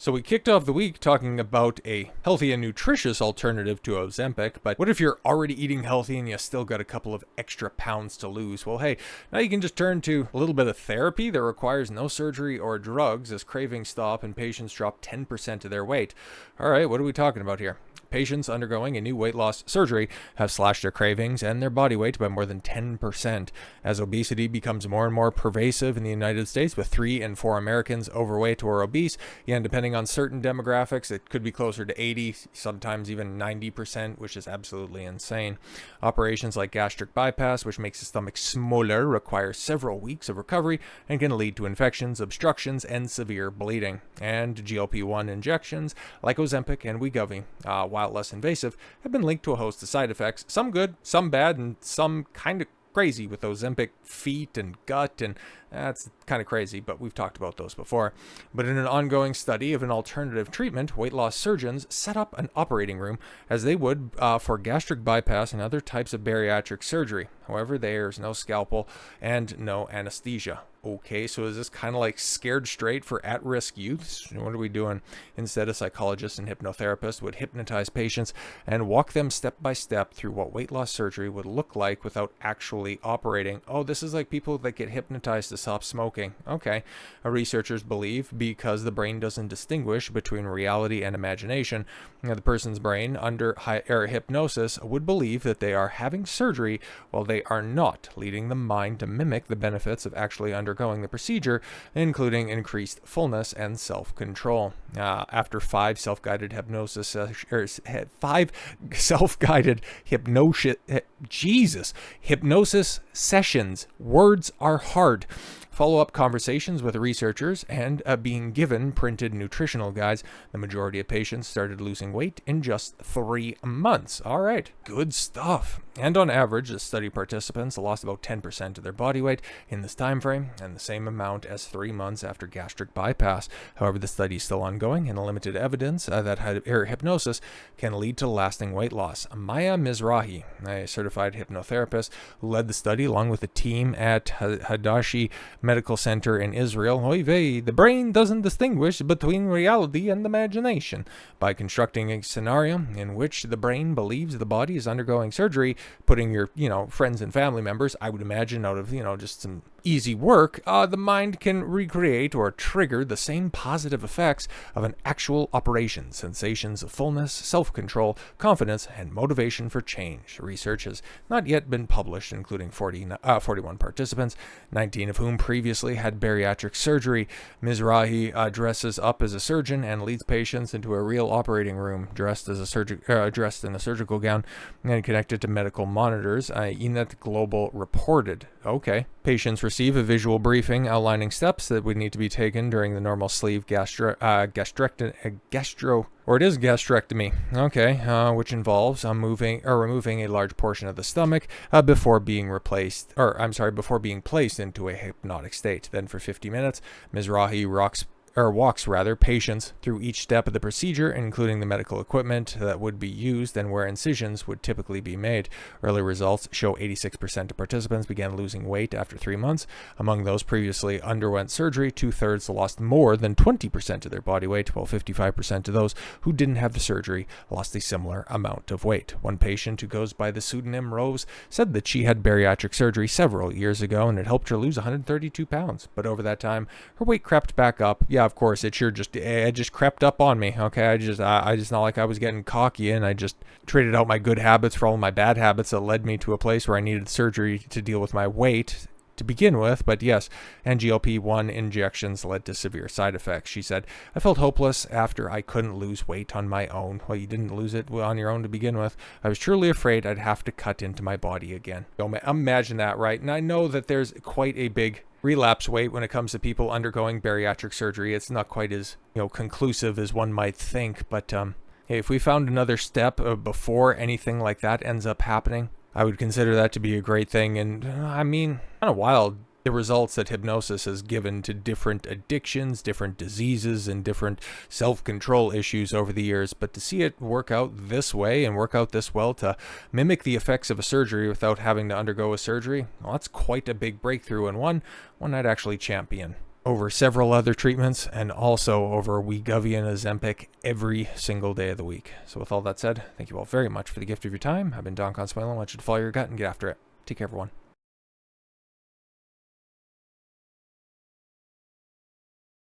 So we kicked off the week talking about a healthy and nutritious alternative to Ozempic, but what if you're already eating healthy and you still got a couple of extra pounds to lose? Well, hey, now you can just turn to a little bit of therapy that requires no surgery or drugs as cravings stop and patients drop 10% of their weight. All right, what are we talking about here? Patients undergoing a new weight loss surgery have slashed their cravings and their body weight by more than 10%. As obesity becomes more and more pervasive in the United States, with 3 in 4 Americans overweight or obese, and depending on certain demographics, it could be closer to 80, sometimes even 90%, which is absolutely insane. Operations like gastric bypass, which makes the stomach smaller, require several weeks of recovery and can lead to infections, obstructions, and severe bleeding. And GLP-1 injections, like Ozempic and Wegovy, while less invasive, have been linked to a host of side effects, some good, some bad, and some kind of crazy with Ozempic feet and gut, and that's kind of crazy, but we've talked about those before. But in an ongoing study of an alternative treatment, weight loss surgeons set up an operating room as they would for gastric bypass and other types of bariatric surgery. However, there's no scalpel and no anesthesia. Okay, so is this kind of like Scared Straight for at-risk youths? What are we doing? Instead, a psychologist and hypnotherapist would hypnotize patients and walk them step by step through what weight loss surgery would look like without actually operating. Oh, this is like people that get hypnotized to stop smoking. Okay, researchers believe because the brain doesn't distinguish between reality and imagination, the person's brain under hypnosis would believe that they are having surgery while they are not, leading the mind to mimic the benefits of actually undergoing the procedure, including increased fullness and self-control. After 5 self-guided hypnosis hypnosis sessions, words are hard. Follow-up conversations with researchers and being given printed nutritional guides, the majority of patients started losing weight in just 3 months. All right, good stuff. And on average, the study participants lost about 10% of their body weight in this time frame, and the same amount as 3 months after gastric bypass. However, the study is still ongoing, and limited evidence that hypnosis can lead to lasting weight loss. Maya Mizrahi, a certified hypnotherapist who led the study along with a team at Hadashi Medical Center in Israel, oy vey, the brain doesn't distinguish between reality and imagination. By constructing a scenario in which the brain believes the body is undergoing surgery, putting your, friends and family members, I would imagine out of, just some easy work, the mind can recreate or trigger the same positive effects of an actual operation: sensations of fullness, self-control, confidence, and motivation for change. Research has not yet been published, including 41 participants, 19 of whom previously had bariatric surgery. Mizrahi dresses up as a surgeon and leads patients into a real operating room, dressed in a surgical gown and connected to medical monitors. Enet Global reported. Okay. Patients receive a visual briefing outlining steps that would need to be taken during the normal sleeve gastrectomy, which involves removing a large portion of the stomach before being placed into a hypnotic state. Then for 50 minutes, Mizrahi walks patients through each step of the procedure, including the medical equipment that would be used and where incisions would typically be made. Early results show 86% of participants began losing weight after 3 months. Among those previously underwent surgery, 2/3 lost more than 20% of their body weight, while 55% of those who didn't have the surgery lost a similar amount of weight. One patient who goes by the pseudonym Rose said that she had bariatric surgery several years ago and it helped her lose 132 pounds. But over that time, her weight crept back up. Yeah, of course, it just crept up on me. Okay, I just not like I was getting cocky and I just traded out my good habits for all my bad habits that led me to a place where I needed surgery to deal with my weight to begin with. But yes, and GLP-1 injections led to severe side effects. She said, I felt hopeless after I couldn't lose weight on my own. Well, you didn't lose it on your own to begin with. I was truly afraid I'd have to cut into my body again. Imagine that, right? And I know that there's quite a big relapse rate when it comes to people undergoing bariatric surgery. It's not quite as conclusive as one might think, but hey, if we found another step before anything like that ends up happening, I would consider that to be a great thing. And I mean, kind of wild, the results that hypnosis has given to different addictions, different diseases, and different self-control issues over the years. But to see it work out this way and work out this well to mimic the effects of a surgery without having to undergo a surgery, well, that's quite a big breakthrough, and one I'd actually champion. over several other treatments, and also over Wegovy and Ozempic every single day of the week. So with all that said, thank you all very much for the gift of your time. I've been Don Consuelo. I want you to follow your gut and get after it. Take care, everyone.